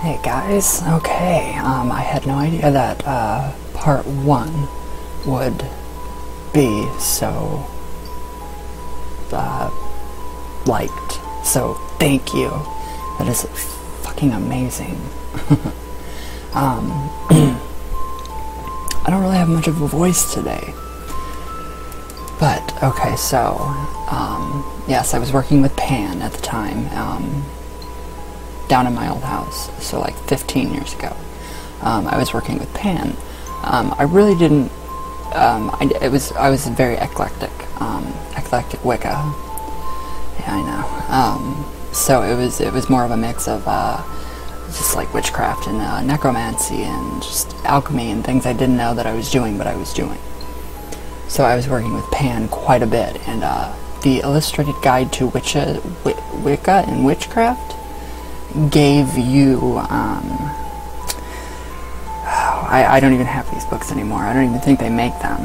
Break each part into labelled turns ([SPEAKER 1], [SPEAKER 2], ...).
[SPEAKER 1] Hey guys, okay, I had no idea that part 1 would be so liked, so thank you. That is fucking amazing. I don't really have much of a voice today, but okay, so yes, I was working with Pan at the time, down in my old house, so like 15 years ago. I was working with Pan. I really didn't, I was very eclectic Wicca. Yeah, I know. So it was more of a mix of just like witchcraft and necromancy and just alchemy and things I didn't know that I was doing, but I was doing. So I was working with Pan quite a bit, and the Illustrated Guide to Wicca and Witchcraft gave you, I don't even have these books anymore. I don't even think they make them.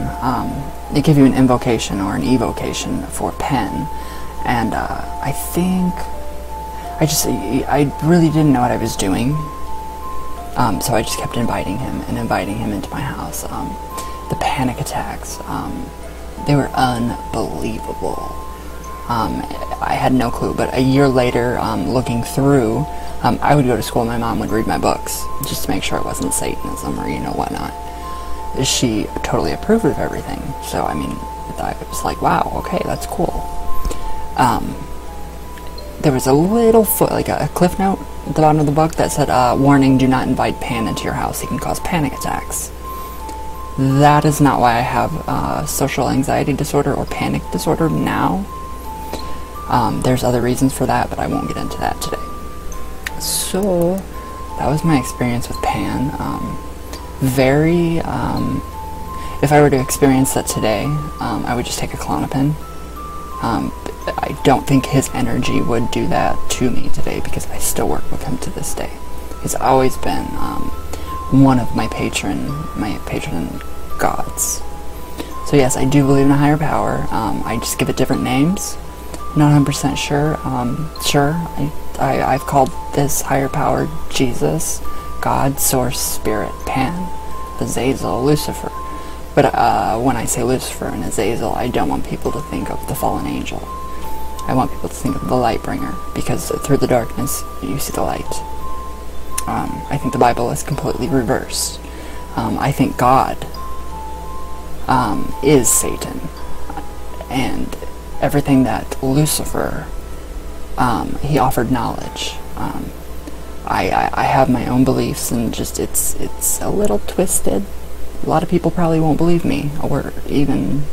[SPEAKER 1] They give you an invocation or an evocation for Pen, and I think I really didn't know what I was doing, so I just kept inviting him into my house. The panic attacks, they were unbelievable. I had no clue, but a year later, looking through, I would go to school and my mom would read my books just to make sure it wasn't Satanism or, you know, whatnot. She totally approved of everything, so I mean, I was like, wow, okay, that's cool. There was a little like a cliff note at the bottom of the book that said, warning, do not invite Pan into your house, he can cause panic attacks. That is not why I have social anxiety disorder or panic disorder now. There's other reasons for that, but I won't get into that today. So, that was my experience with Pan. If I were to experience that today, I would just take a Klonopin. I don't think his energy would do that to me today, because I still work with him to this day. He's always been one of my patron gods. So yes, I do believe in a higher power. I just give it different names. Not 100% sure. I've called this higher power Jesus, God, Source, Spirit, Pan, Azazel, Lucifer. But when I say Lucifer and Azazel, I don't want people to think of the fallen angel. I want people to think of the light bringer, because through the darkness you see the light. I think the Bible is completely reversed. I think God is Satan, and everything that Lucifer, he offered knowledge. I have my own beliefs, and just it's a little twisted. A lot of people probably won't believe me, or even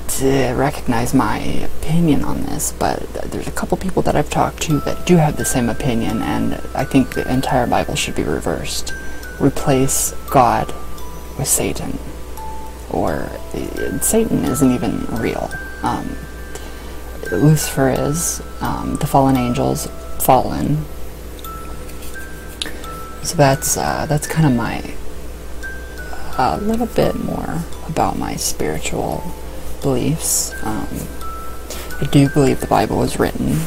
[SPEAKER 1] to recognize my opinion on this, but there's a couple people that I've talked to that do have the same opinion, and I think the entire Bible should be reversed. Replace God with Satan. Or Satan isn't even real. Lucifer is, the fallen angels, fallen. So that's kind of my, a little bit more about my spiritual beliefs. I do believe the Bible was written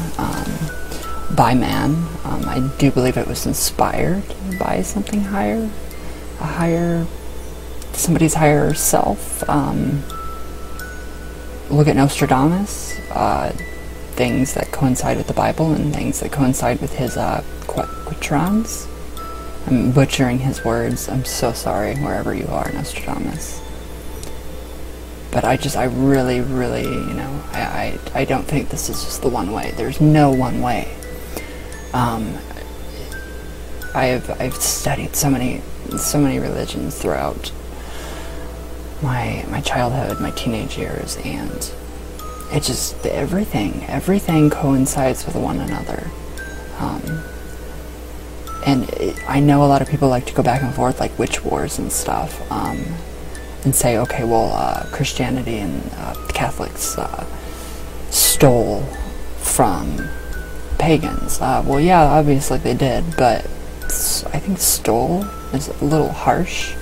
[SPEAKER 1] by man. I do believe it was inspired by something higher, somebody's higher self. Look at Nostradamus, things that coincide with the Bible and things that coincide with his quitrons. I'm butchering his words, I'm so sorry, wherever you are, Nostradamus. But I really, you know, I don't think this is just the one way. There's no one way. I've studied so many religions throughout my childhood, my teenage years, and it just, everything coincides with one another. I know a lot of people like to go back and forth, like witch wars and stuff, and say, okay, well, Christianity and Catholics stole from pagans. Well, yeah, obviously they did, but I think stole is a little harsh.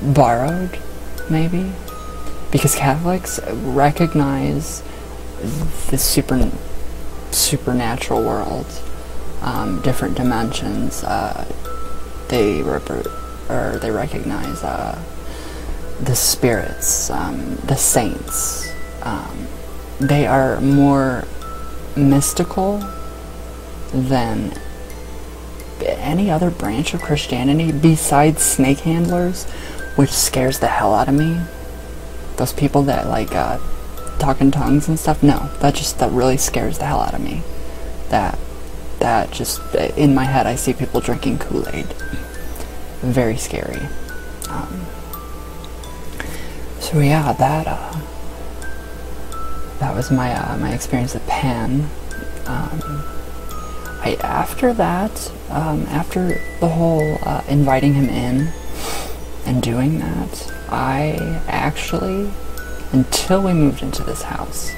[SPEAKER 1] Borrowed, maybe, because Catholics recognize the supernatural world. different dimensions. They recognize the spirits, the saints. They are more mystical than any other branch of Christianity besides snake handlers, which scares the hell out of me. Those people that like talk in tongues and stuff, no, that really scares the hell out of me. That just, in my head I see people drinking Kool-Aid. Very scary. So yeah, that was my experience at Pan. After that, after the whole inviting him in and doing that, I actually, until we moved into this house,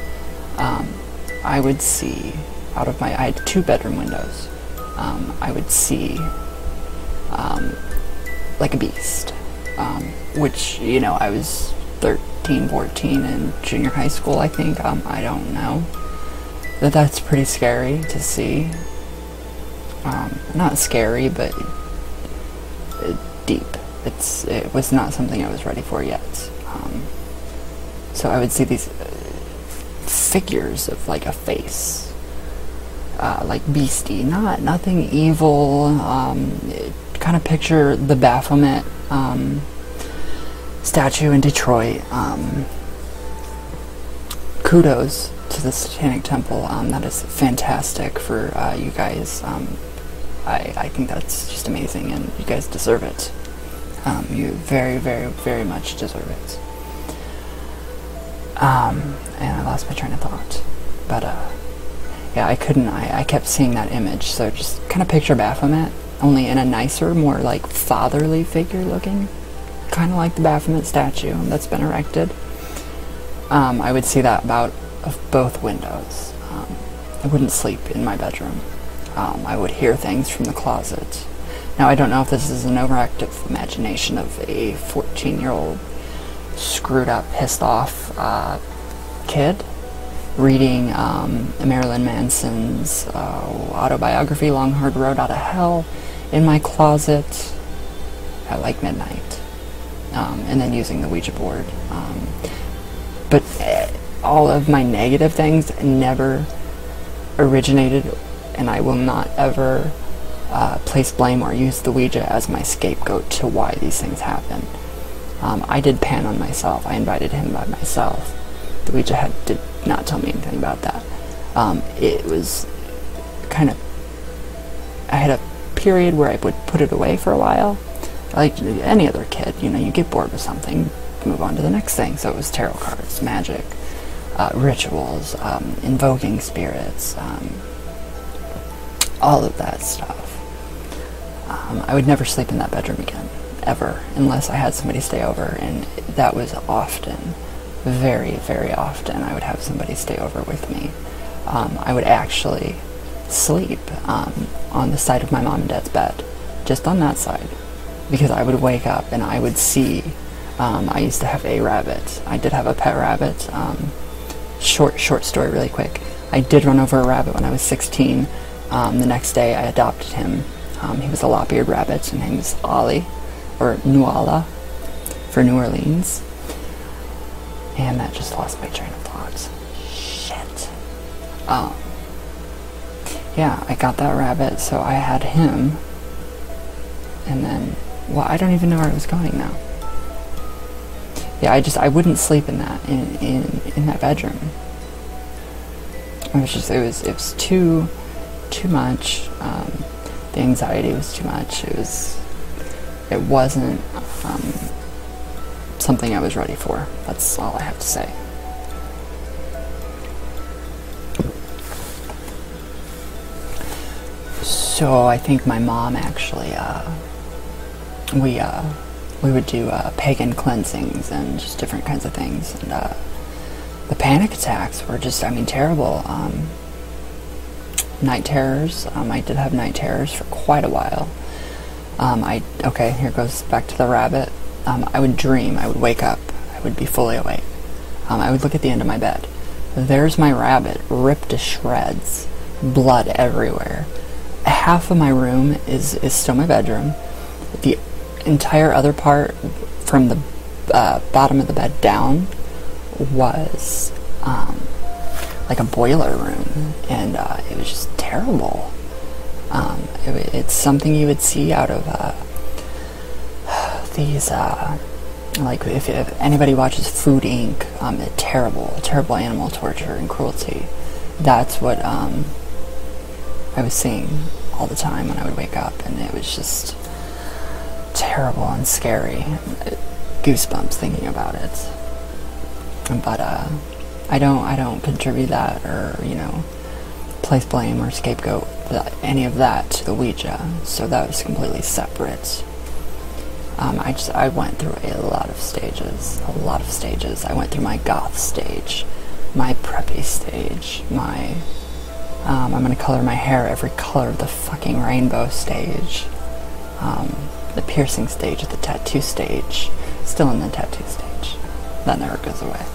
[SPEAKER 1] I would see out of I had 2-bedroom windows. I would see like a beast, which, you know, I was 13, 14 in junior high school, I think. I don't know. That's pretty scary to see. Not scary, but deep. It was not something I was ready for yet. So I would see these figures of like a face, like beastie, nothing evil. Kind of picture the Baphomet statue in Detroit. Kudos to the Satanic Temple. That is fantastic for you guys. I think that's just amazing, and you guys deserve it. You very, very, very much deserve it. And I lost my train of thought. But, yeah, I kept seeing that image, so just kind of picture Baphomet, only in a nicer, more, like, fatherly figure looking. Kind of like the Baphomet statue that's been erected. I would see that about of both windows. I wouldn't sleep in my bedroom. I would hear things from the closet. Now, I don't know if this is an overactive imagination of a 14-year-old screwed up, pissed off kid reading Marilyn Manson's autobiography, Long Hard Road Out of Hell, in my closet at like midnight, and then using the Ouija board. But all of my negative things never originated, and I will not ever place blame or use the Ouija as my scapegoat to why these things happen. I did Pan on myself. I invited him by myself. The Ouija did not tell me anything about that. It was kind of, I had a period where I would put it away for a while. Like any other kid, you know, you get bored with something, move on to the next thing. So it was tarot cards, magic, rituals, invoking spirits, all of that stuff. I would never sleep in that bedroom again, ever, unless I had somebody stay over, and that was often, very, very often. I would have somebody stay over with me. I would actually sleep on the side of my mom and dad's bed, just on that side, because I would wake up and I would see, I used to have a rabbit. I did have a pet rabbit. Short story really quick. I did run over a rabbit when I was 16. The next day I adopted him. He was a lop-eared rabbit. His name was Ollie, or Nuala, for New Orleans. And that just lost my train of thought. Shit. Yeah, I got that rabbit, so I had him. And then, well, I don't even know where I was going now. Yeah, I wouldn't sleep in that, in that bedroom. It was too much. The anxiety was too much. It wasn't something I was ready for. That's all I have to say. So I think my mom actually, we would do pagan cleansings and just different kinds of things. And the panic attacks were just, I mean, terrible. Night terrors. I did have night terrors for quite a while. Okay, here goes back to the rabbit. I would dream. I would wake up. I would be fully awake. I would look at the end of my bed. There's my rabbit, ripped to shreds, blood everywhere. half of my room is still my bedroom. The entire other part, from the bottom of the bed down, was like a boiler room, and it was just terrible. It's something you would see out of these, like if anybody watches Food Inc., terrible animal torture and cruelty. That's what I was seeing all the time when I would wake up, and it was just terrible and scary. Goosebumps thinking about it. But I don't contribute that, or place blame or scapegoat any of that to the Ouija. So that was completely separate. I went through a lot of stages. I went through my goth stage, my preppy stage, my I'm gonna color my hair every color of the fucking rainbow stage, the piercing stage, the tattoo stage, still in the tattoo stage. That never goes away.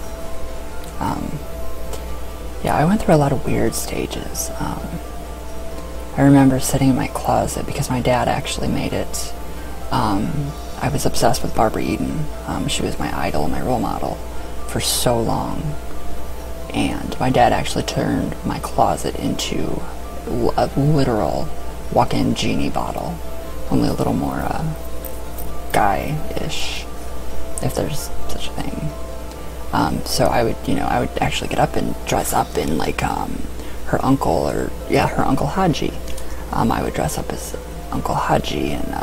[SPEAKER 1] Yeah, I went through a lot of weird stages. I remember sitting in my closet because my dad actually made it. I was obsessed with Barbara Eden. She was my idol, my role model for so long. And my dad actually turned my closet into a literal walk-in genie bottle. Only a little more guy-ish, if there's such a thing. So I would actually get up and dress up in like her uncle, her Uncle Haji. I would dress up as Uncle Haji, and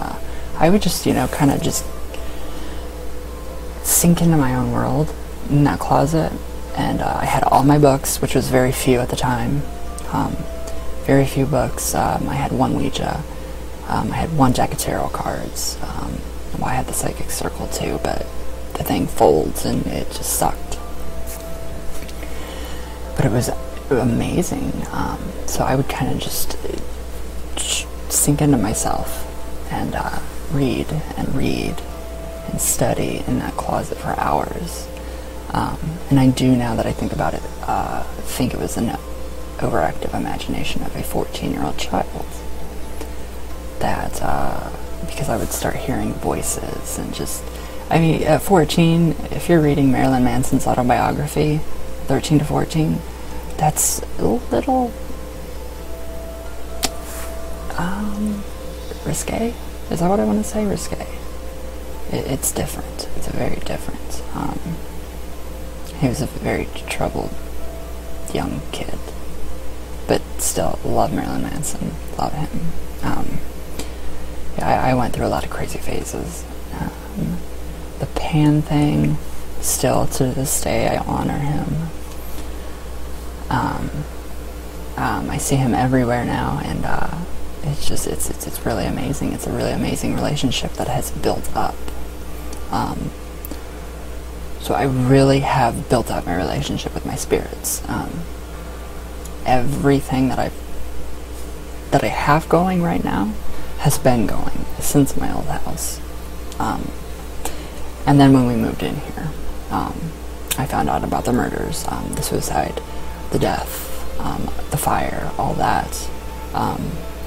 [SPEAKER 1] I would just, kind of just sink into my own world in that closet. And I had all my books, which was very few at the time. Very few books. I had one Ouija. I had one deck of tarot cards. Well, I had the Psychic Circle too, but the thing folds and it just sucked. But it was amazing. So I would kind of just sink into myself and read and study in that closet for hours. And I do, now that I think about it, think it was an overactive imagination of a 14-year-old child. That, because I would start hearing voices and just, at 14, if you're reading Marilyn Manson's autobiography, 13 to 14, that's a little, risque? Is that what I want to say? Risque. It's different. It's very different. He was a very troubled young kid, but still love Marilyn Manson, love him. Yeah, I went through a lot of crazy phases. The Pan thing, still to this day, I honor him. I see him everywhere now, and it's just it's really amazing. It's a really amazing relationship that has built up. So I really have built up my relationship with my spirits. Everything that I have going right now has been going since my old house. And then when we moved in here, I found out about the murders, the suicide, the death, the fire, all that.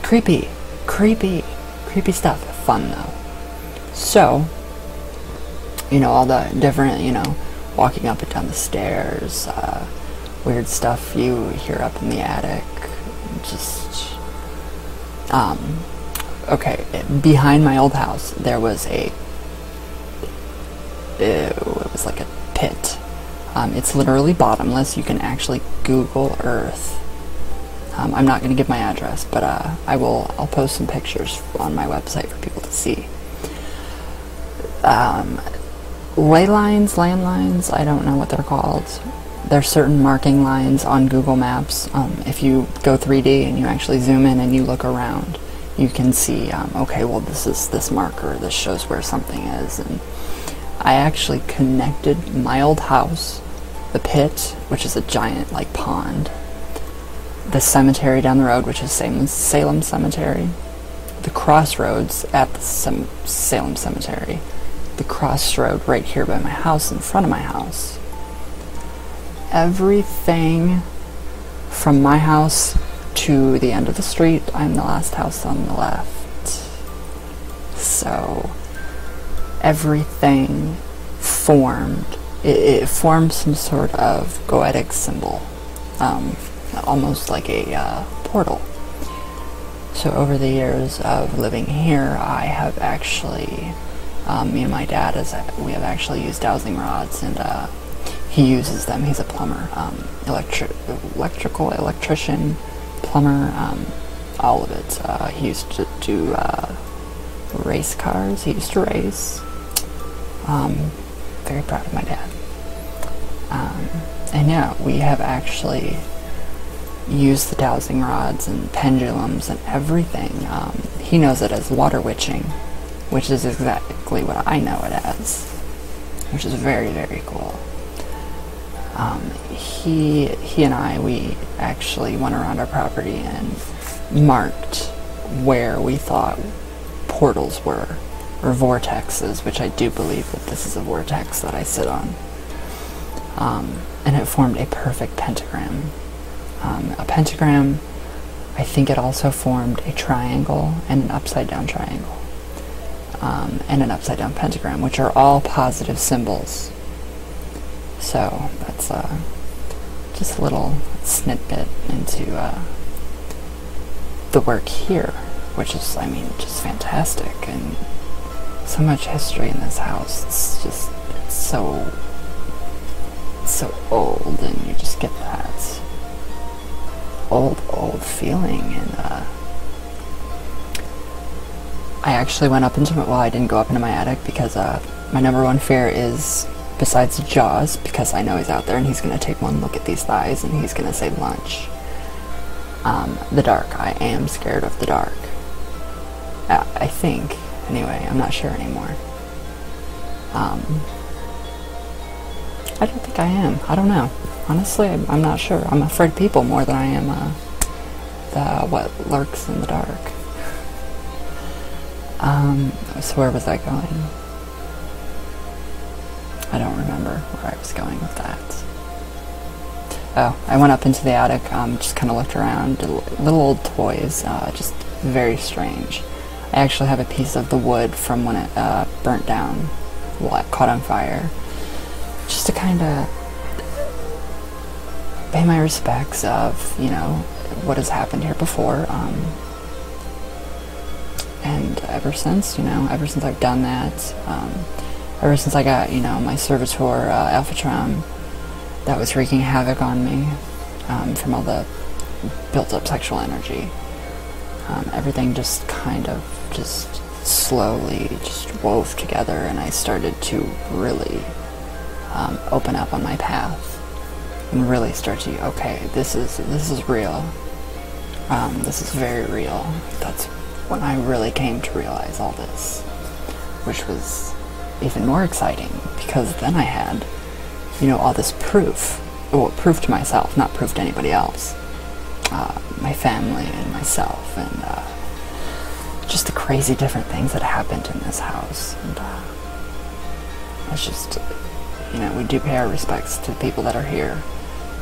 [SPEAKER 1] Creepy stuff. Fun though. So, all the different, walking up and down the stairs, weird stuff you hear up in the attic, just, okay, behind my old house, there was it was like a pit. It's literally bottomless. You can actually Google Earth. I'm not going to give my address, but I'll post some pictures on my website for people to see. Ley lines, landlines, I don't know what they're called. There's certain marking lines on Google Maps. If you go 3D and you actually zoom in and you look around, you can see, okay, well, this is this marker, this shows where something is. And I actually connected my old house, the pit, which is a giant, like, pond, the cemetery down the road, which is Salem Cemetery, the crossroads at the Salem Cemetery, the crossroad right here by my house, in front of my house. Everything from my house to the end of the street, I'm the last house on the left. So everything formed, it formed some sort of goetic symbol, almost like a portal. So over the years of living here, I have actually, me and my dad, we have actually used dowsing rods, and he uses them. He's a plumber, electrician, plumber, all of it. He used to do race cars. He used to race. Very proud of my dad. And yeah, we have actually used the dowsing rods and pendulums and everything. He knows it as water witching, which is exactly what I know it as, which is very, very cool. He and I, we actually went around our property and marked where we thought portals were, or vortexes, which I do believe that this is a vortex that I sit on. And it formed a perfect pentagram. A pentagram, I think it also formed a triangle and an upside down triangle, and an upside down pentagram, which are all positive symbols. So that's just a little snippet into the work here, which is, I mean, just fantastic, and so much history in this house. It's just, it's so old, and you just get that old feeling. And I actually went up into my, well, I didn't go up into my attic because my number one fear is, besides Jaws, because I know he's out there and he's going to take one look at these thighs and he's going to say lunch. The dark. I am scared of the dark. I think. Anyway, I'm not sure anymore. I don't think I am. I don't know. Honestly, I'm not sure. I'm afraid of people more than I am what lurks in the dark. So where was I going? I don't remember where I was going with that. Oh, I went up into the attic, just kind of looked around, did little old toys, just very strange. I actually have a piece of the wood from when it burnt down, well, it caught on fire, just to kind of pay my respects of, you know, what has happened here before. And ever since, you know, ever since I've done that, ever since I got, you know, my servitor, Alphatron, that was wreaking havoc on me, from all the built-up sexual energy, everything just kind of just slowly just wove together, and I started to really open up on my path and really start to, okay, this is real. This is very real. That's when I really came to realize all this, which was even more exciting, because then I had, you know, all this proof. Well, proof to myself, not proof to anybody else. My family and myself, and just the crazy different things that happened in this house. And it's just, you know, we do pay our respects to the people that are here,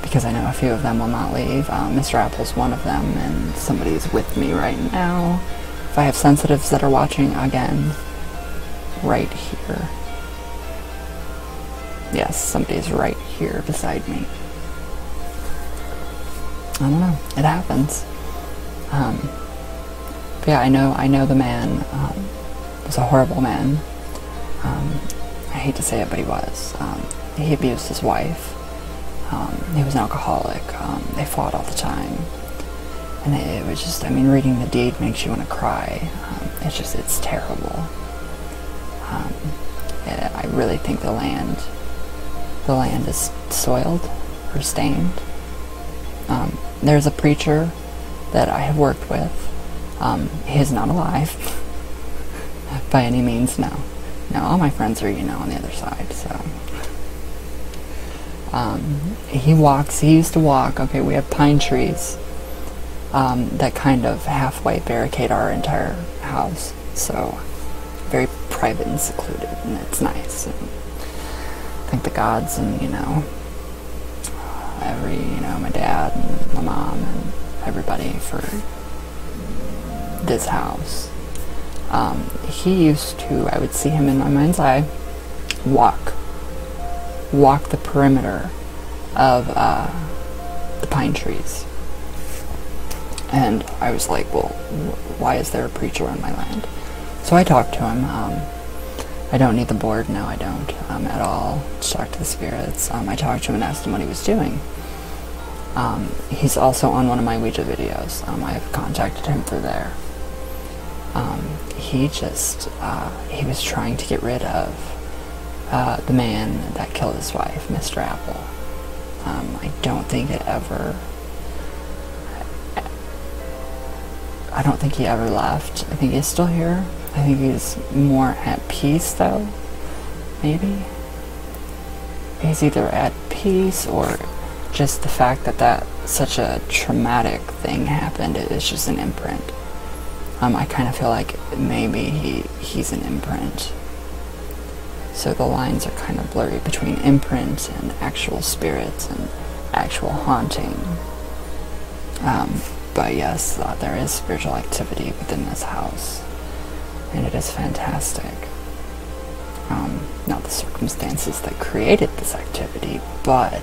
[SPEAKER 1] because I know a few of them will not leave. Mr. Apple's one of them, and somebody's with me right now. If I have sensitives that are watching, again, right here. Yes, somebody's right here beside me. I don't know. It happens. But yeah, I know the man was a horrible man. I hate to say it, but he was. He abused his wife. He was an alcoholic. They fought all the time. And it was just, I mean, reading the deed makes you want to cry. It's terrible. I really think the land is soiled or stained. There's a preacher that I have worked with. He is not alive by any means, no. No, all my friends are, you know, on the other side, so. He used to walk, okay, we have pine trees that kind of halfway barricade our entire house, so very private and secluded, and it's nice. And thank the gods, and, you know, my dad and my mom and everybody for this house. He used to, I would see him in my mind's eye, walk the perimeter of the pine trees. And I was like, well, why is there a preacher on my land? So I talked to him. I don't need the board, no I don't, at all, to talk to the spirits. I talked to him and asked him what he was doing. He's also on one of my Ouija videos. I've contacted him through there. He was trying to get rid of the man that killed his wife, Mr. Apple. I don't think he ever left. I think he's still here. I think he's more at peace, though. Maybe. He's either at peace, or just the fact that such a traumatic thing happened, it's just an imprint. I kind of feel like maybe he's an imprint. So the lines are kind of blurry between imprint and actual spirits and actual haunting. But yes, there is spiritual activity within this house, and it is fantastic. Not the circumstances that created this activity, but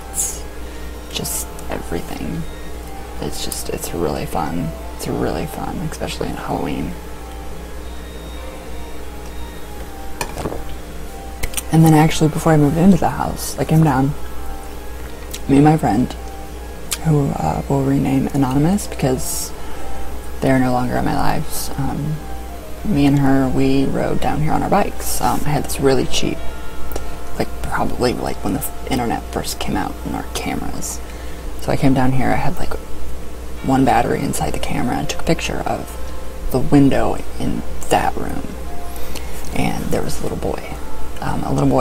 [SPEAKER 1] just everything. It's really fun. It's really fun, especially in Halloween. And then actually, before I moved into the house, I came down, me and my friend, who will rename Anonymous because they're no longer in my lives. Me and her, we rode down here on our bikes. I had this really cheap, probably when the internet first came out, and our cameras. So I came down here, I had one battery inside the camera, and took a picture of the window in that room. And there was a little boy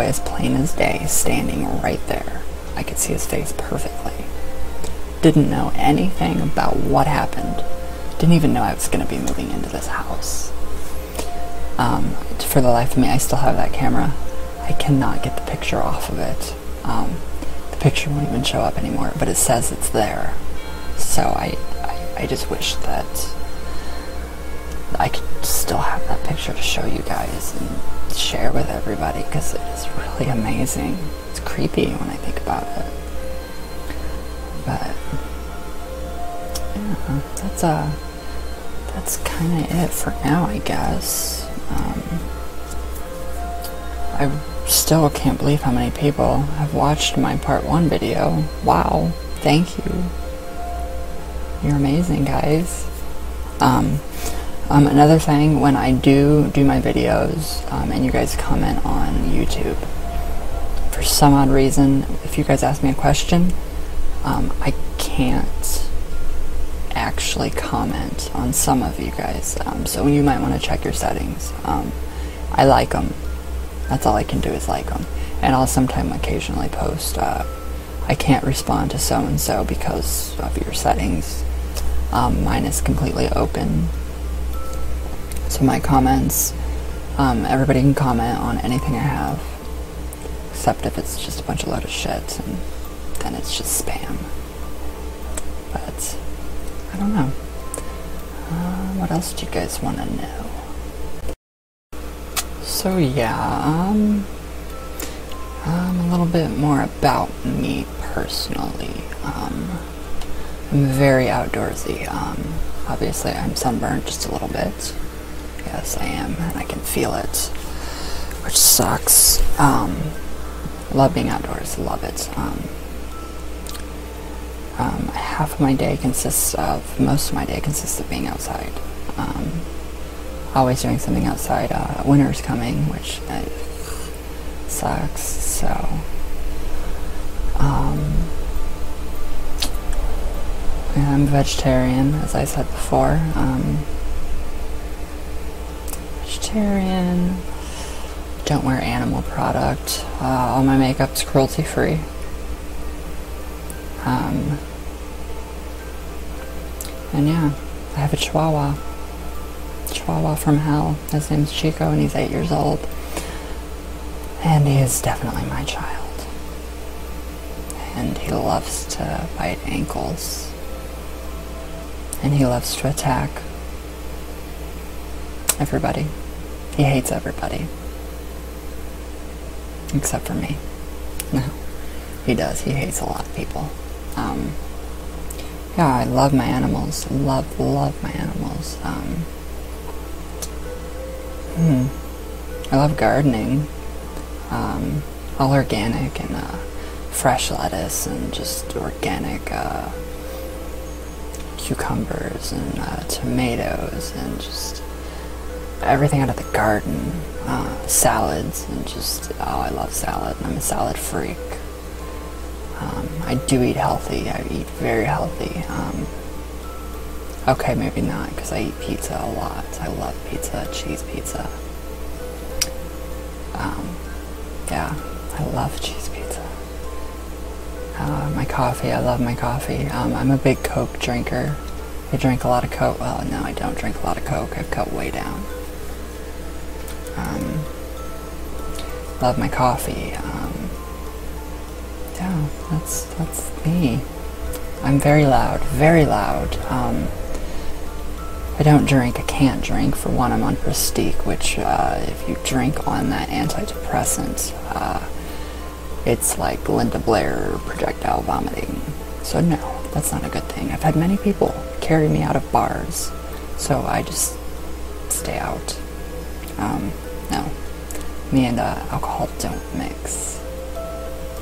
[SPEAKER 1] as plain as day, standing right there. I could see his face perfectly. Didn't know anything about what happened. Didn't even know I was going to be moving into this house. For the life of me, I still have that camera. I cannot get the picture off of it. The picture won't even show up anymore, but it says it's there. So I just wish that I could still have that picture to show you guys and share with everybody, because it is really amazing. It's creepy when I think about it. But yeah, that's kind of it for now, I guess. I still can't believe how many people have watched my part 1 video. Wow, thank you. You're amazing, guys. Another thing, when I do my videos, and you guys comment on YouTube, for some odd reason, if you guys ask me a question, I can't actually comment on some of you guys, so you might want to check your settings. I like them. That's all I can do is like them. And I'll sometime occasionally post, I can't respond to so-and-so because of your settings. Mine is completely open. So my comments, everybody can comment on anything I have, except if it's just a bunch of load of shit, and then it's just spam. But I don't know. What else do you guys want to know? So yeah, a little bit more about me personally. I'm very outdoorsy. Obviously I'm sunburned just a little bit. Yes, I am, and I can feel it, which sucks. Love being outdoors, love it. Most of my day consists of being outside. Always doing something outside. Winter's coming, which sucks, so yeah, I'm vegetarian, as I said before. Vegetarian, don't wear animal product, all my makeup's cruelty free. And yeah, I have a Chihuahua from hell. His name's Chico, and he's 8 years old, and he is definitely my child, and he loves to bite ankles. And he loves to attack everybody. He hates everybody. Except for me. No, he does. He hates a lot of people. Yeah, I love my animals. Love my animals. I love gardening. All organic and fresh lettuce and just organic cucumbers and tomatoes and just everything out of the garden. Salads and just, I love salad. I'm a salad freak. I do eat healthy. I eat very healthy. Okay, maybe not, because I eat pizza a lot. I love pizza, cheese pizza. Yeah, I love cheese pizza. My coffee, I love my coffee. I'm a big Coke drinker. I drink a lot of Coke. Well, no, I don't drink a lot of Coke. I've cut way down. Love my coffee. Yeah, that's me. I'm very loud, very loud. I don't drink, I can't drink. For one, I'm on Prestige, which if you drink on that antidepressant, it's like Linda Blair projectile vomiting. So no, that's not a good thing. I've had many people carry me out of bars, so I just stay out. No, me and alcohol don't mix.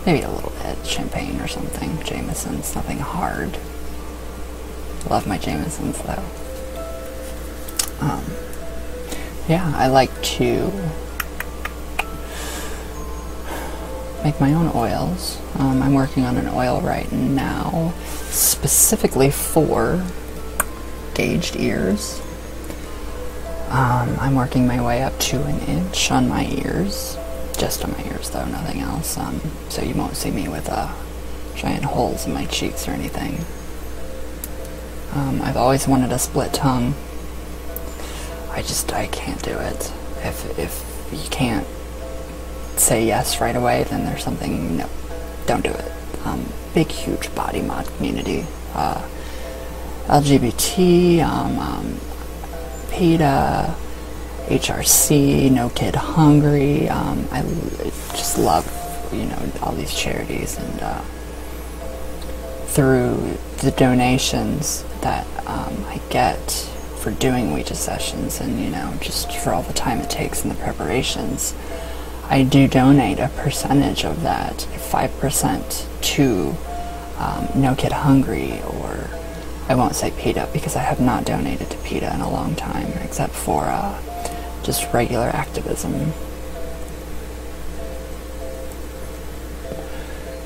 [SPEAKER 1] Maybe a little bit, champagne or something, Jameson's, nothing hard. Love my Jameson's though. Yeah, I like to make my own oils. I'm working on an oil right now, specifically for aged ears. I'm working my way up to an inch on my ears. Just on my ears though, nothing else. So you won't see me with giant holes in my cheeks or anything. I've always wanted a split tongue. I can't do it. If you can't say yes right away, then there's something, no, don't do it. Big, huge body mod community. LGBT, PETA, HRC, No Kid Hungry. I just love, all these charities, and through the donations that I get for doing Ouija sessions, and just for all the time it takes in the preparations, I do donate a percentage of that, 5%, to No Kid Hungry, or I won't say PETA because I have not donated to PETA in a long time, except for just regular activism.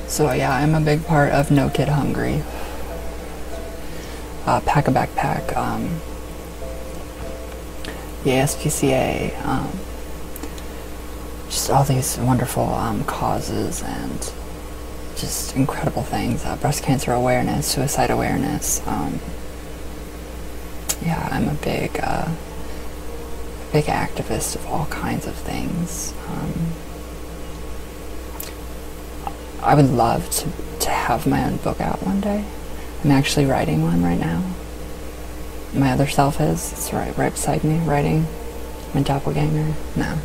[SPEAKER 1] So yeah, I'm a big part of No Kid Hungry. Pack a Backpack, the ASPCA, just all these wonderful causes and just incredible things. Breast cancer awareness, suicide awareness. Yeah, I'm a big activist of all kinds of things. I would love to have my own book out one day. I'm actually writing one right now. My other self is. It's right beside me, writing. My doppelganger. No.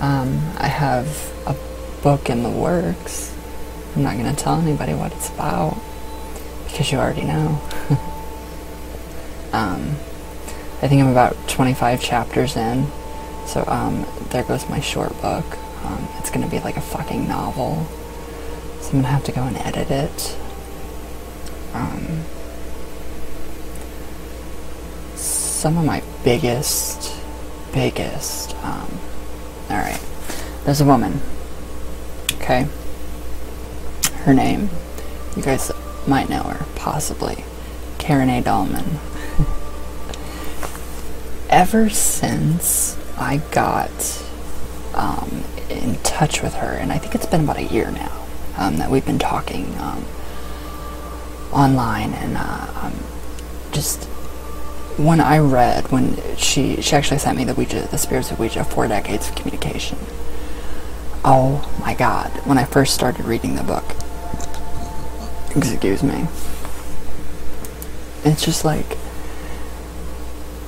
[SPEAKER 1] I have a book in the works. I'm not going to tell anybody what it's about, because you already know. I think I'm about 25 chapters in, so there goes my short book. It's going to be like a fucking novel, so I'm going to have to go and edit it. Some of my biggest, alright, there's a woman, okay, her name, you guys might know her, possibly, Karen A. Dahlman. Ever since I got in touch with her, and I think it's been about a year now, that we've been talking online, and just when I read, when she actually sent me the Spirits of Ouija, 4 Decades of Communication. Oh my god, when I first started reading the book, excuse me, It's just like,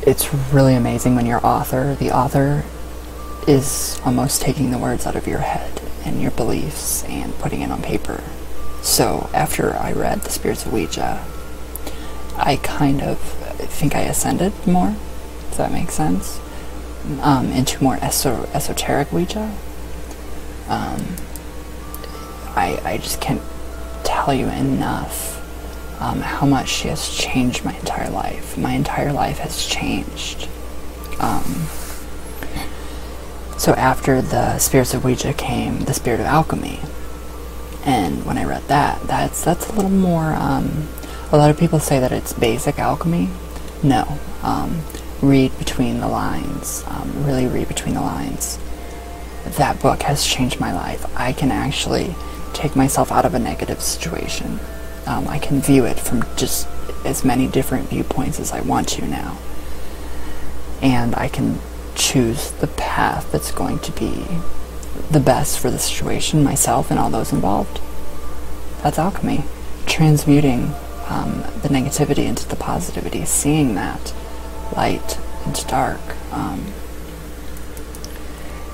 [SPEAKER 1] it's really amazing when the author is almost taking the words out of your head and your beliefs and putting it on paper. So after I read The Spirits of Ouija, I kind of think I ascended more, if that makes sense, into more esoteric Ouija. I just can't tell you enough how much she has changed my entire life. My entire life has changed. So after The Spirits of Ouija came The Spirit of Alchemy. And when I read that's a little more, a lot of people say that it's basic alchemy. No. Read between the lines. Really read between the lines. That book has changed my life. I can actually take myself out of a negative situation. I can view it from just as many different viewpoints as I want to now. And I can choose the path that's going to be the best for the situation, myself, and all those involved. That's alchemy. Transmuting the negativity into the positivity, seeing that light into dark.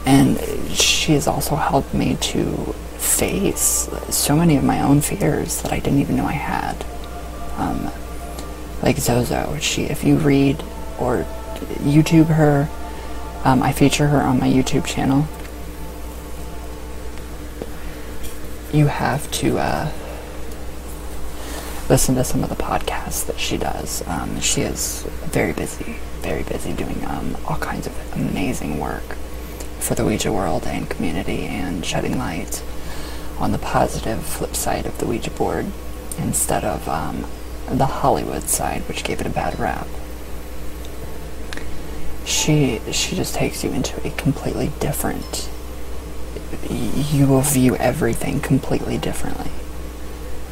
[SPEAKER 1] And she has also helped me to face so many of my own fears that I didn't even know I had. Like Zozo, if you read or YouTube her, I feature her on my YouTube channel. You have to listen to some of the podcasts that she does. She is very busy doing all kinds of amazing work for the Ouija world and community, and shedding light on the positive flip side of the Ouija board instead of the Hollywood side, which gave it a bad rap. She just takes you into a completely different, you will view everything completely differently.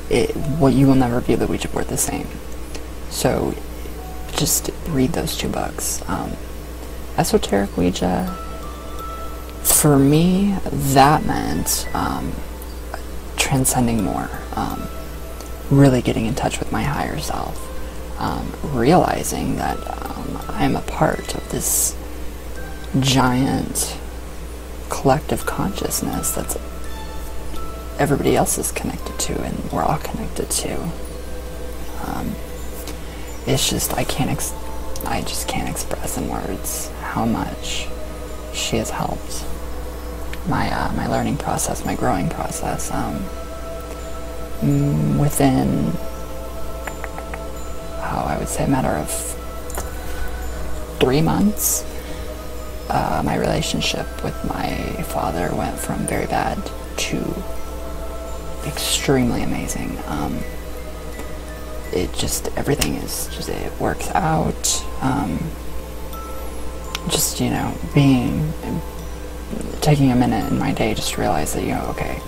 [SPEAKER 1] You will never view the Ouija board the same. So just read those two books. Esoteric Ouija, for me, that meant transcending more, really getting in touch with my higher self, realizing that I am a part of this giant collective consciousness that's everybody else is connected to, and we're all connected to. It's just I just can't express in words how much she has helped my learning process, my growing process. Within, I would say, a matter of 3 months, my relationship with my father went from very bad to extremely amazing. Everything is just, it works out. Taking a minute in my day just to realize that, okay,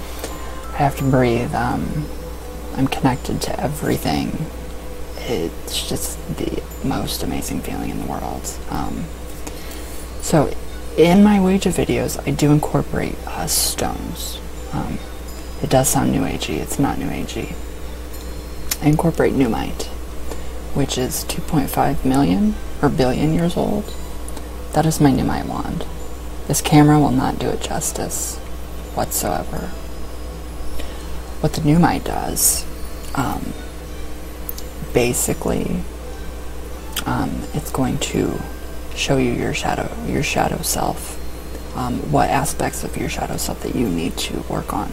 [SPEAKER 1] I have to breathe. I'm connected to everything. It's just the most amazing feeling in the world. So in my Ouija videos, I do incorporate stones. It does sound New Agey. It's not New Agey. I incorporate Numite, which is 2.5 million or billion years old. That is my Numite wand. This camera will not do it justice whatsoever. What the Numite does, basically, it's going to show you your shadow self, what aspects of your shadow self that you need to work on.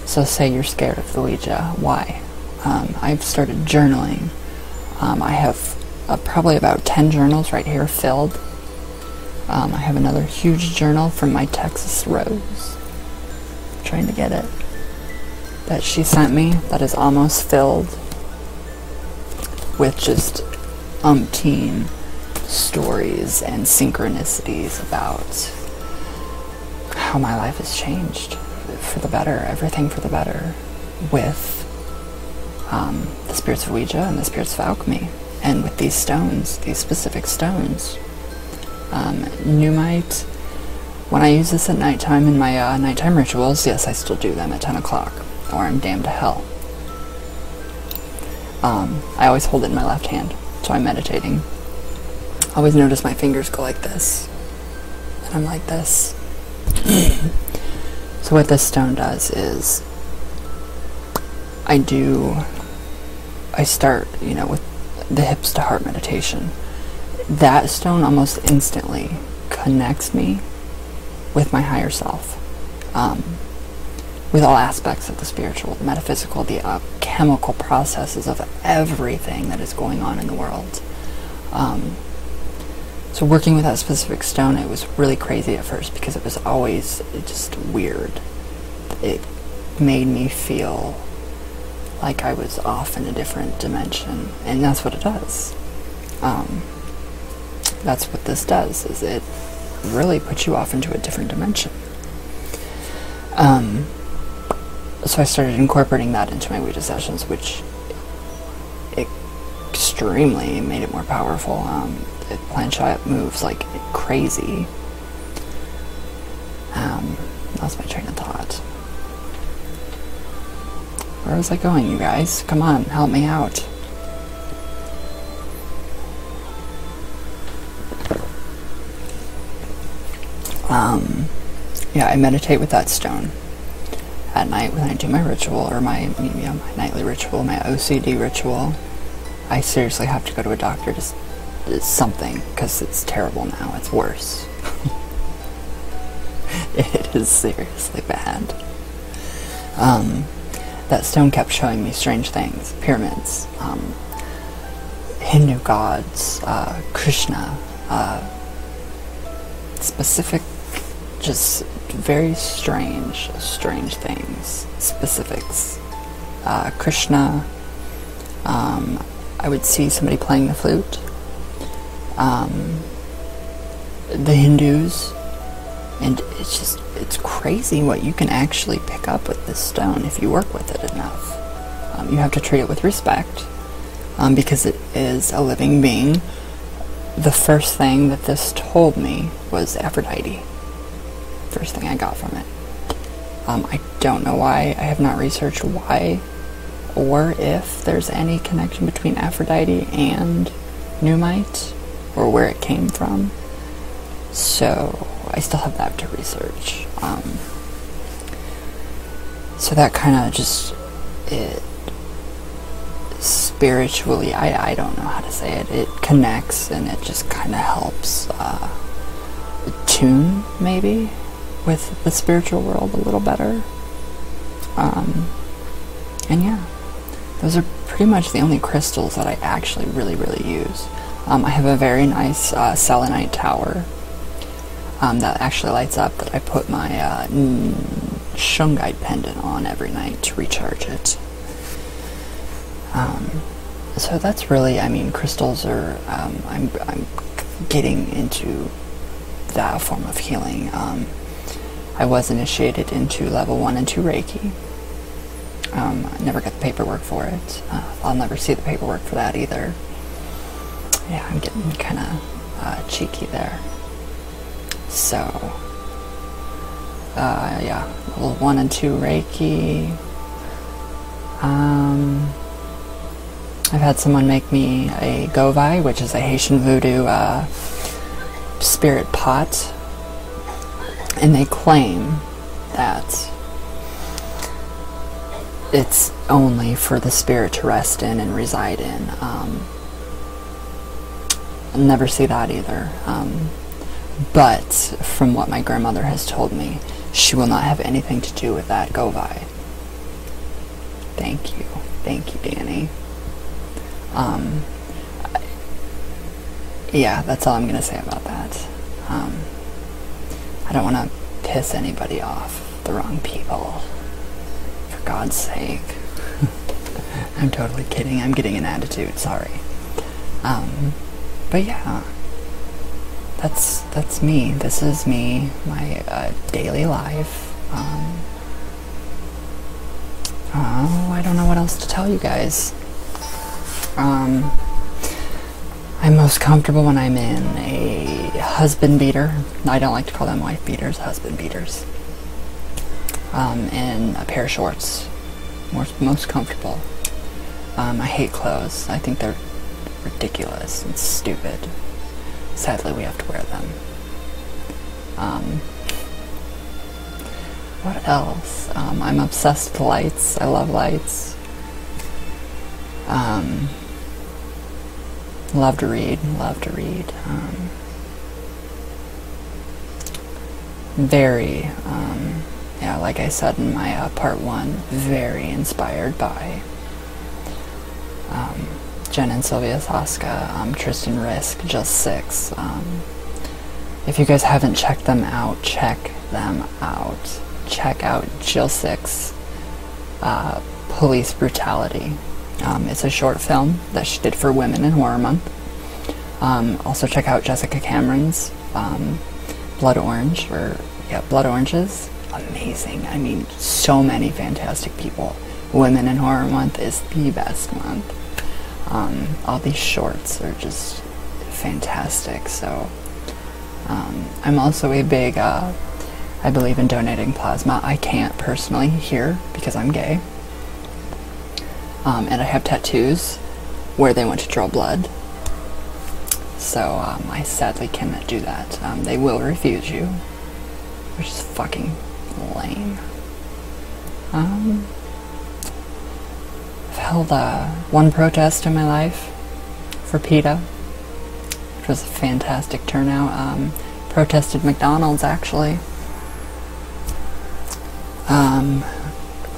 [SPEAKER 1] So say you're scared of the Ouija. Why? I've started journaling. I have probably about 10 journals right here filled. I have another huge journal from my Texas Rose. I'm trying to get it. That she sent me, that is almost filled with just umpteen stories and synchronicities about how my life has changed for the better, everything for the better, with the Spirits of Ouija and the Spirits of Alchemy, and with these stones, these specific stones. Numite, when I use this at nighttime in my nighttime rituals, yes, I still do them at 10 o'clock, or I'm damned to hell. I always hold it in my left hand, so I'm meditating. I always notice my fingers go like this, and I'm like this. So what this stone does is, I start, with the hips to heart meditation. That stone almost instantly connects me with my higher self, with all aspects of the spiritual, the metaphysical, the chemical processes of everything that is going on in the world. So working with that specific stone, it was really crazy at first because it was always just weird. It made me feel like I was off in a different dimension, and that's what it does. That's what this does, is it really puts you off into a different dimension. So I started incorporating that into my Ouija sessions, which extremely made it more powerful. The planchette moves like crazy. Lost my train of thought. Where was I going, you guys? Come on, help me out. Yeah, I meditate with that stone at night when I do my ritual, or my nightly ritual, my OCD ritual. I seriously have to go to a doctor to something, because it's terrible now. It's worse. It is seriously bad. That stone kept showing me strange things. Pyramids, Hindu gods, Krishna, specific, just very strange things, specifics. Krishna, I would see somebody playing the flute. The Hindus, and it's crazy what you can actually pick up with this stone if you work with it enough. You have to treat it with respect, because it is a living being. The first thing that this told me was Aphrodite. First thing I got from it. I don't know why. I have not researched why or if there's any connection between Aphrodite and Numite, or where it came from. So I still have that to research. So that kind of just, it spiritually, I don't know how to say it, it connects, and it just kind of helps tune, maybe, with the spiritual world a little better. And yeah, those are pretty much the only crystals that I actually really use. I have a very nice selenite tower that actually lights up, that I put my shungite pendant on every night to recharge it. So that's really, crystals are, I'm getting into that form of healing. I was initiated into level 1 and 2 Reiki. I never got the paperwork for it. I'll never see the paperwork for that either. Yeah, I'm getting kind of cheeky there. So, yeah, level 1 and 2 Reiki. I've had someone make me a govai, which is a Haitian voodoo spirit pot, and they claim that it's only for the spirit to rest in and reside in. I'll never see that either. But from what my grandmother has told me, she will not have anything to do with that govai. Thank you, Danny. Yeah, that's all I'm gonna say about that. I don't want to piss anybody off, the wrong people. For God's sake. I'm totally kidding. I'm getting an attitude. Sorry. But yeah, that's me. This is me. My daily life. Oh, I don't know what else to tell you guys. I'm most comfortable when I'm in a husband beater. I don't like to call them wife beaters, husband beaters. In a pair of shorts. Most comfortable. I hate clothes. I think they're ridiculous and stupid. Sadly, we have to wear them. What else? I'm obsessed with lights. I love lights. Love to read. Love to read. Very, yeah, like I said in my part 1, very inspired by Jen and Sylvia Soska, Tristan Risk, Just Six. If you guys haven't checked them out, check them out. Check out Jill Six, Police Brutality. It's a short film that she did for Women in Horror Month. Also check out Jessica Cameron's Blood Orange, or yeah, Blood Oranges. Amazing. I mean, so many fantastic people. Women in Horror Month is the best month. All these shorts are just fantastic. So I'm also a big I believe in donating plasma. I can't personally here because I'm gay, and I have tattoos where they want to draw blood, so I sadly cannot do that. They will refuse you, which is fucking lame. I've held one protest in my life for PETA, which was a fantastic turnout. Protested McDonald's, actually,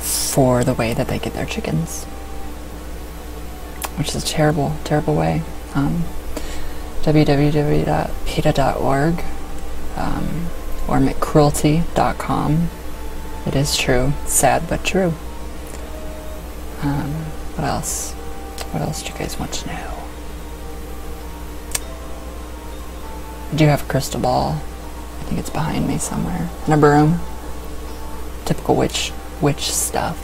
[SPEAKER 1] for the way that they get their chickens, which is a terrible, terrible way. www.peta.org or mccruelty.com. It is true. Sad, but true. What else? What else do you guys want to know? I do have a crystal ball. I think it's behind me somewhere. And a broom. Typical witch stuff.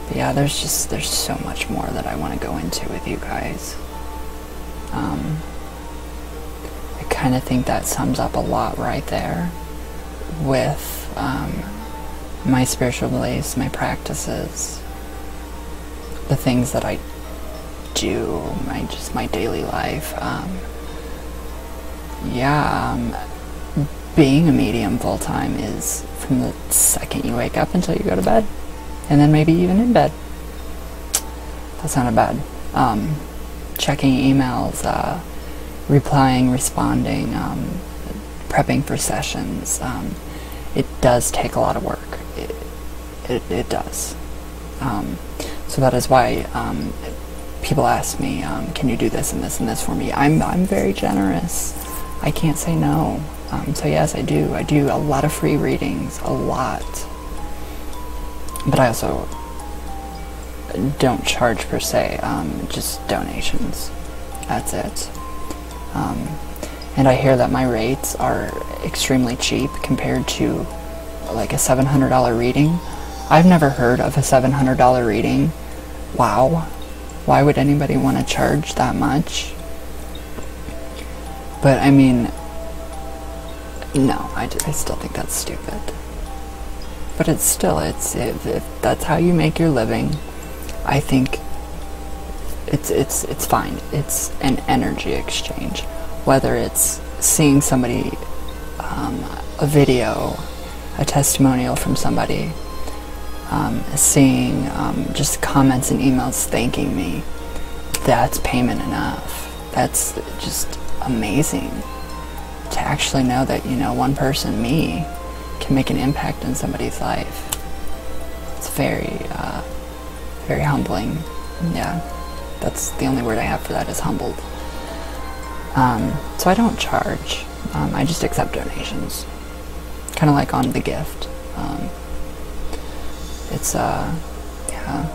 [SPEAKER 1] But yeah, there's so much more that I want to go into with you guys. I kind of think that sums up a lot right there with my spiritual beliefs, my practices, the things that I do, my daily life. Being a medium full-time is from the second you wake up until you go to bed, and then maybe even in bed. That's not bad. Checking emails, replying, responding, prepping for sessions. It does take a lot of work. It does. So that is why people ask me, can you do this and this and this for me? I'm very generous. I can't say no. So yes, I do. I do a lot of free readings, a lot. But I also don't charge per se, just donations. That's it. And I hear that my rates are extremely cheap compared to like a $700 reading. I've never heard of a $700 reading. Wow. Why would anybody want to charge that much? But I mean, no, I still think that's stupid. But it's still, if that's how you make your living, I think it's fine. It's an energy exchange. Whether it's seeing somebody, a video, a testimonial from somebody, seeing just comments and emails thanking me, that's payment enough. That's just amazing to actually know that, you know, one person, me, can make an impact in somebody's life. It's very, very humbling. Yeah, that's the only word I have for that, is humbled. So I don't charge. I just accept donations. Kind of like on The Gift. It's, yeah,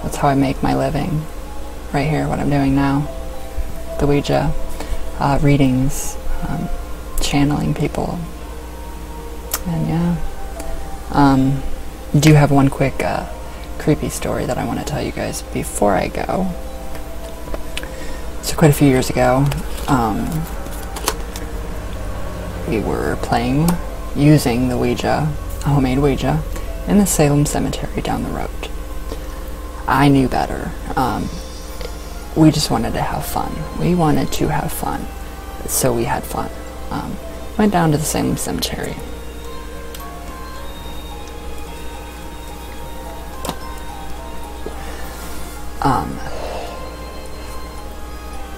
[SPEAKER 1] that's how I make my living. Right here, what I'm doing now. The Ouija, readings, channeling people. And yeah. Do have one quick creepy story that I want to tell you guys before I go. So quite a few years ago, we were using the Ouija, a homemade Ouija, in the Salem Cemetery down the road. I knew better. We just wanted to have fun. We wanted to have fun. So we had fun. Went down to the same cemetery.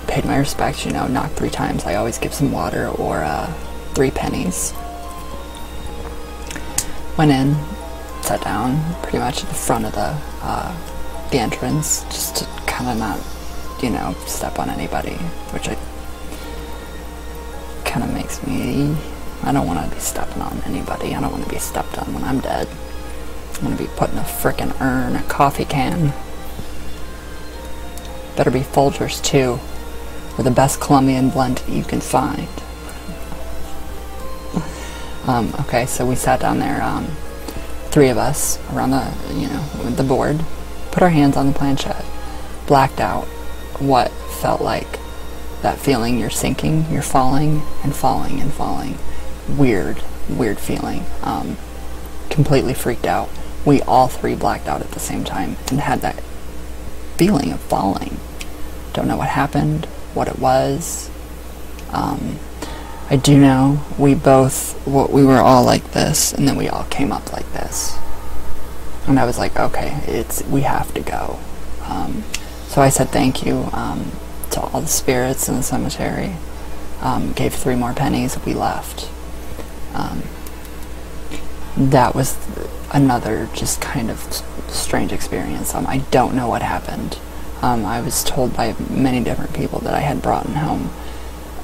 [SPEAKER 1] Paid my respects, you know, knocked 3 times. I always give some water or 3 pennies. Went in, sat down pretty much at the front of the entrance, just to kind of not, you know, step on anybody, which kind of makes me, I don't want to be stepping on anybody. I don't want to be stepped on when I'm dead. I'm going to be put in a frickin' urn, a coffee can. Better be Folgers too, or the best Colombian blend you can find. Okay, so we sat down there, 3 of us around the, you know, the board, put our hands on the planchette, blacked out what felt like that feeling you're sinking, you're falling and falling and falling. Weird feeling. Completely freaked out. We all 3 blacked out at the same time and had that feeling of falling. Don't know what happened, what it was. I do know we were all like this, and then we all came up like this. And I was like, okay, we have to go. So I said thank you to all the spirits in the cemetery. Gave 3 more pennies, we left. That was another just kind of strange experience. I don't know what happened. I was told by many different people that I had brought home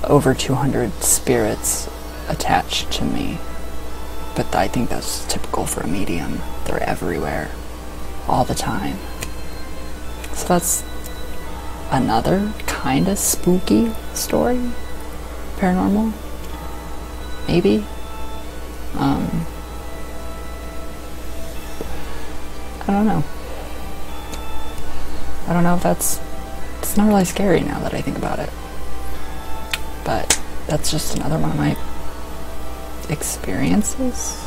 [SPEAKER 1] over 200 spirits attached to me. But I think that's typical for a medium. They're everywhere, all the time. So that's another kind of spooky story. Paranormal? Maybe? I don't know. I don't know if it's not really scary now that I think about it. But that's just another one of my experiences.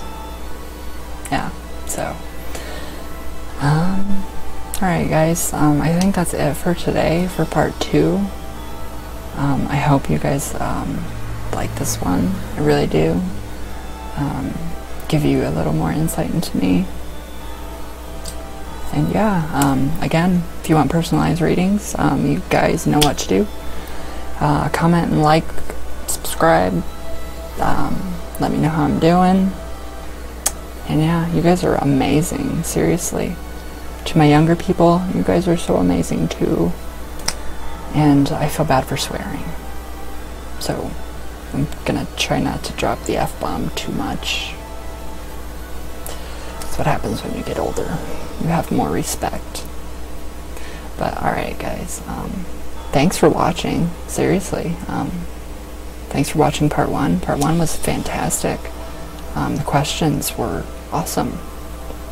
[SPEAKER 1] Yeah, so. Alright guys, I think that's it for today, for part 2. I hope you guys like this one. I really do. Give you a little more insight into me. And yeah, again, if you want personalized readings, you guys know what to do. Comment and like, subscribe, let me know how I'm doing. And yeah, you guys are amazing, seriously. To my younger people, you guys are so amazing too. And I feel bad for swearing. So, I'm gonna try not to drop the F-bomb too much. That's what happens when you get older. You have more respect. But alright guys, thanks for watching, seriously. Thanks for watching part 1. Part 1 was fantastic. The questions were awesome.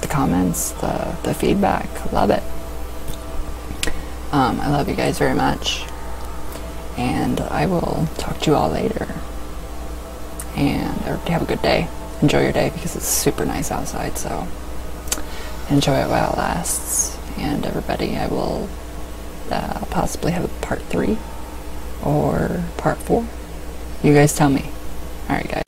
[SPEAKER 1] The comments, the feedback, love it. I love you guys very much. And I will talk to you all later. And everybody have a good day. Enjoy your day because it's super nice outside, so enjoy it while it lasts. And everybody, I will possibly have a part 3 or part 4. You guys tell me. Alright guys.